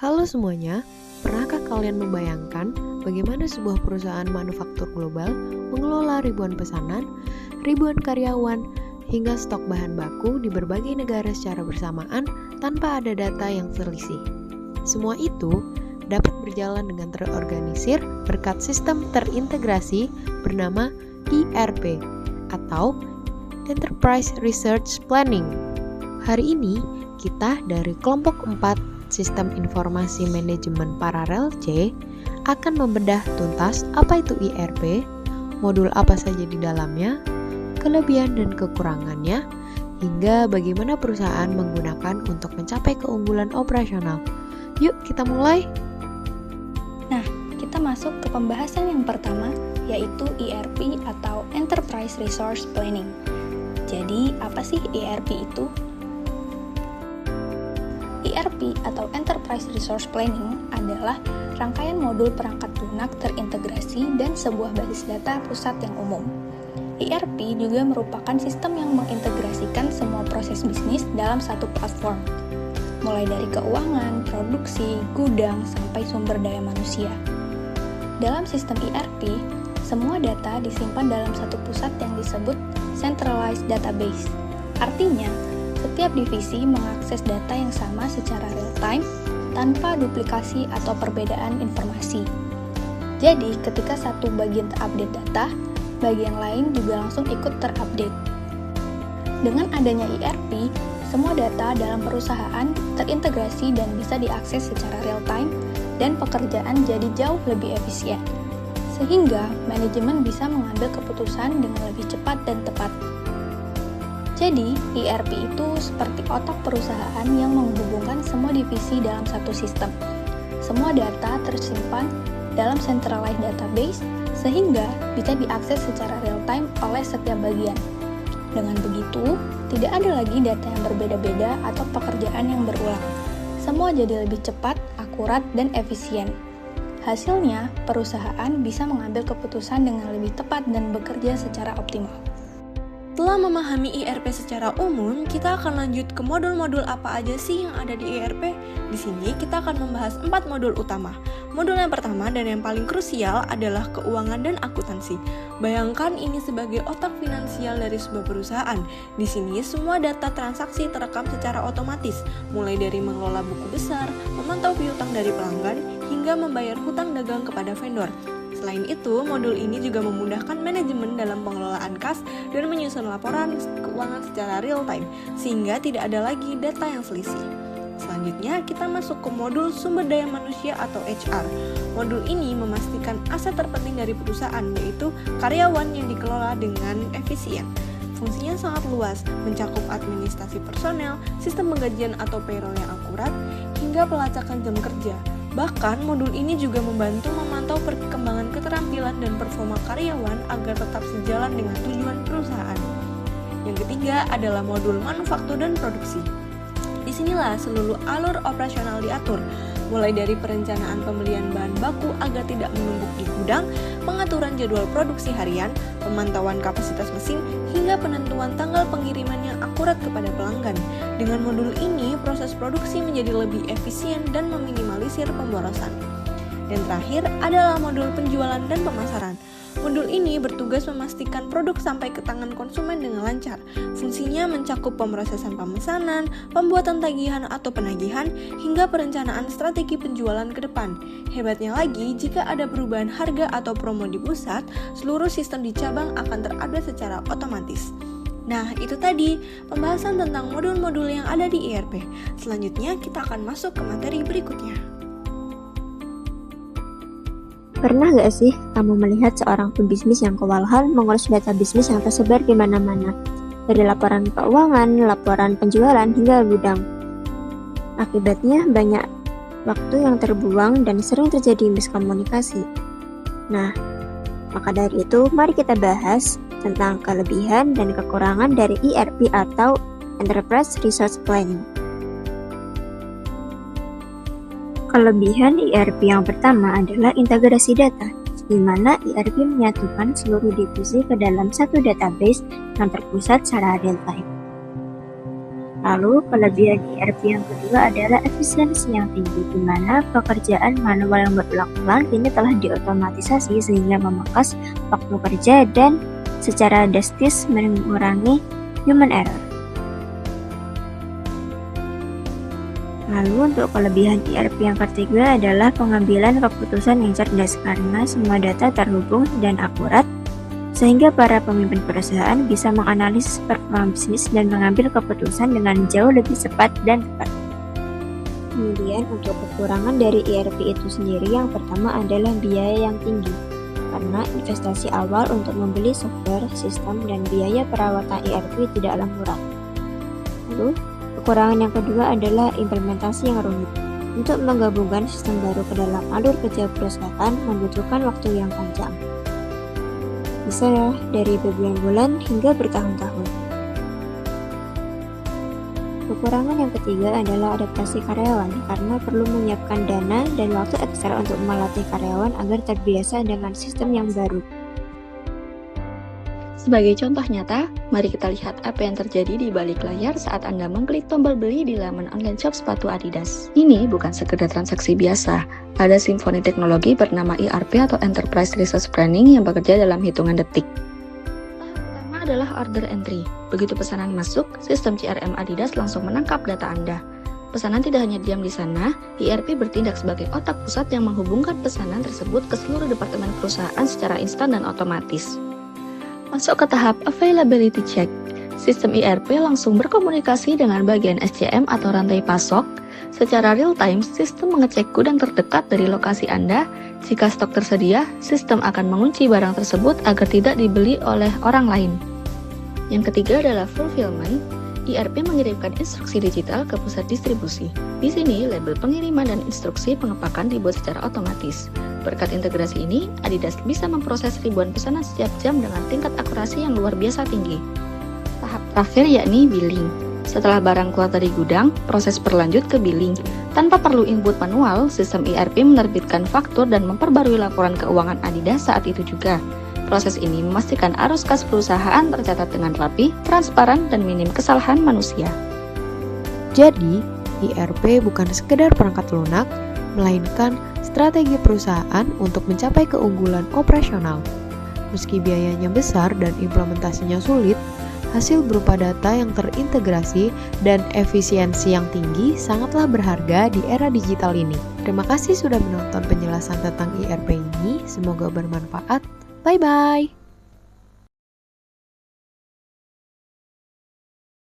Halo semuanya, pernahkah kalian membayangkan bagaimana sebuah perusahaan manufaktur global mengelola ribuan pesanan, ribuan karyawan, hingga stok bahan baku di berbagai negara secara bersamaan tanpa ada data yang selisih? Semua itu dapat berjalan dengan terorganisir berkat sistem terintegrasi bernama ERP atau Enterprise Resource Planning. Hari ini kita dari kelompok 4 Sistem Informasi Manajemen Paralel C akan membedah tuntas apa itu ERP, modul apa saja di dalamnya, kelebihan dan kekurangannya, hingga bagaimana perusahaan menggunakan untuk mencapai keunggulan operasional. Yuk kita mulai! Nah, kita masuk ke pembahasan yang pertama, yaitu ERP atau Enterprise Resource Planning. Jadi, apa sih ERP itu? ERP atau Enterprise Resource Planning adalah rangkaian modul perangkat lunak terintegrasi dan sebuah basis data pusat yang umum. ERP juga merupakan sistem yang mengintegrasikan semua proses bisnis dalam satu platform, mulai dari keuangan, produksi, gudang, sampai sumber daya manusia. Dalam sistem ERP, semua data disimpan dalam satu pusat yang disebut Centralized Database. Artinya, setiap divisi mengakses data yang sama secara real-time tanpa duplikasi atau perbedaan informasi. Jadi, ketika satu bagian terupdate data, bagian lain juga langsung ikut terupdate. Dengan adanya ERP, semua data dalam perusahaan terintegrasi dan bisa diakses secara real-time dan pekerjaan jadi jauh lebih efisien. Sehingga manajemen bisa mengambil keputusan dengan lebih cepat dan tepat. Jadi, ERP itu seperti otak perusahaan yang menghubungkan semua divisi dalam satu sistem. Semua data tersimpan dalam centralized database sehingga bisa diakses secara real-time oleh setiap bagian. Dengan begitu, tidak ada lagi data yang berbeda-beda atau pekerjaan yang berulang. Semua jadi lebih cepat, akurat, dan efisien. Hasilnya, perusahaan bisa mengambil keputusan dengan lebih tepat dan bekerja secara optimal. Setelah memahami ERP secara umum, kita akan lanjut ke modul-modul apa aja sih yang ada di ERP. Di sini kita akan membahas 4 modul utama. Modul yang pertama dan yang paling krusial adalah keuangan dan akuntansi. Bayangkan ini sebagai otak finansial dari sebuah perusahaan. Di sini semua data transaksi terekam secara otomatis, mulai dari mengelola buku besar, memantau piutang dari pelanggan, hingga membayar hutang dagang kepada vendor. Selain itu, modul ini juga memudahkan manajemen dalam pengelolaan kas dan menyusun laporan keuangan secara real-time, sehingga tidak ada lagi data yang selisih. Selanjutnya, kita masuk ke modul sumber daya manusia atau HR. Modul ini memastikan aset terpenting dari perusahaan, yaitu karyawan yang dikelola dengan efisien. Fungsinya sangat luas, mencakup administrasi personel, sistem penggajian atau payroll yang akurat, hingga pelacakan jam kerja. Bahkan, modul ini juga membantu memantau perkembangan keterampilan dan performa karyawan agar tetap sejalan dengan tujuan perusahaan. Yang ketiga adalah modul manufaktur dan produksi. Disinilah seluruh alur operasional diatur, mulai dari perencanaan pembelian bahan baku agar tidak menumpuk di gudang, pengaturan jadwal produksi harian, pemantauan kapasitas mesin, hingga penentuan tanggal pengiriman yang akurat kepada pelanggan. Dengan modul ini, proses produksi menjadi lebih efisien dan meminimalisir pemborosan. Dan terakhir adalah modul penjualan dan pemasaran. Modul ini bertugas memastikan produk sampai ke tangan konsumen dengan lancar. Fungsinya mencakup pemrosesan pemesanan, pembuatan tagihan atau penagihan, hingga perencanaan strategi penjualan ke depan. Hebatnya lagi, jika ada perubahan harga atau promo di pusat, seluruh sistem di cabang akan terupdate secara otomatis. Nah, itu tadi pembahasan tentang modul-modul yang ada di ERP. Selanjutnya, kita akan masuk ke materi berikutnya. Pernah gak sih kamu melihat seorang pebisnis yang kewalahan mengurus data bisnis yang tersebar di mana-mana? Dari laporan keuangan, laporan penjualan, hingga gudang. Akibatnya banyak waktu yang terbuang dan sering terjadi miskomunikasi. Nah, maka dari itu mari kita bahas tentang kelebihan dan kekurangan dari ERP atau Enterprise Resource Planning. Kelebihan ERP yang pertama adalah integrasi data, di mana ERP menyatukan seluruh divisi ke dalam satu database yang terpusat secara real-time. Lalu, kelebihan ERP yang kedua adalah efisiensi yang tinggi, di mana pekerjaan manual yang berulang-ulang kini telah diotomatisasi sehingga memangkas waktu kerja dan secara drastis mengurangi human error. Lalu untuk kelebihan ERP yang ketiga adalah pengambilan keputusan yang cerdas karena semua data terhubung dan akurat, sehingga para pemimpin perusahaan bisa menganalisis performa bisnis dan mengambil keputusan dengan jauh lebih cepat dan tepat. Kemudian untuk kekurangan dari ERP itu sendiri, yang pertama adalah biaya yang tinggi, karena investasi awal untuk membeli software, sistem, dan biaya perawatan ERP tidaklah murah. Lalu, kekurangan yang kedua adalah implementasi yang rumit. Untuk menggabungkan sistem baru ke dalam alur kerja perusahaan membutuhkan waktu yang panjang, bisa dari berbulan-bulan hingga bertahun-tahun. Kekurangan yang ketiga adalah adaptasi karyawan, karena perlu menyiapkan dana dan waktu ekstra untuk melatih karyawan agar terbiasa dengan sistem yang baru. Sebagai contoh nyata, mari kita lihat apa yang terjadi di balik layar saat Anda mengklik tombol beli di laman online shop sepatu Adidas. Ini bukan sekedar transaksi biasa. Ada simfoni teknologi bernama ERP atau Enterprise Resource Planning yang bekerja dalam hitungan detik. Tahap pertama adalah order entry. Begitu pesanan masuk, sistem CRM Adidas langsung menangkap data Anda. Pesanan tidak hanya diam di sana, ERP bertindak sebagai otak pusat yang menghubungkan pesanan tersebut ke seluruh departemen perusahaan secara instan dan otomatis. Masuk ke tahap availability check. Sistem ERP langsung berkomunikasi dengan bagian SCM atau rantai pasok. Secara real-time, sistem mengecek gudang terdekat dari lokasi Anda. Jika stok tersedia, sistem akan mengunci barang tersebut agar tidak dibeli oleh orang lain. Yang ketiga adalah fulfillment. ERP mengirimkan instruksi digital ke pusat distribusi. Di sini, label pengiriman dan instruksi pengepakan dibuat secara otomatis. Berkat integrasi ini, Adidas bisa memproses ribuan pesanan setiap jam dengan tingkat akurasi yang luar biasa tinggi. Tahap terakhir yakni billing. Setelah barang keluar dari gudang, proses berlanjut ke billing. Tanpa perlu input manual, sistem ERP menerbitkan faktur dan memperbarui laporan keuangan Adidas saat itu juga. Proses ini memastikan arus kas perusahaan tercatat dengan rapi, transparan, dan minim kesalahan manusia. Jadi, ERP bukan sekedar perangkat lunak, melainkan strategi perusahaan untuk mencapai keunggulan operasional. Meski biayanya besar dan implementasinya sulit, hasil berupa data yang terintegrasi dan efisiensi yang tinggi sangatlah berharga di era digital ini. Terima kasih sudah menonton penjelasan tentang ERP ini, semoga bermanfaat. Bye-bye!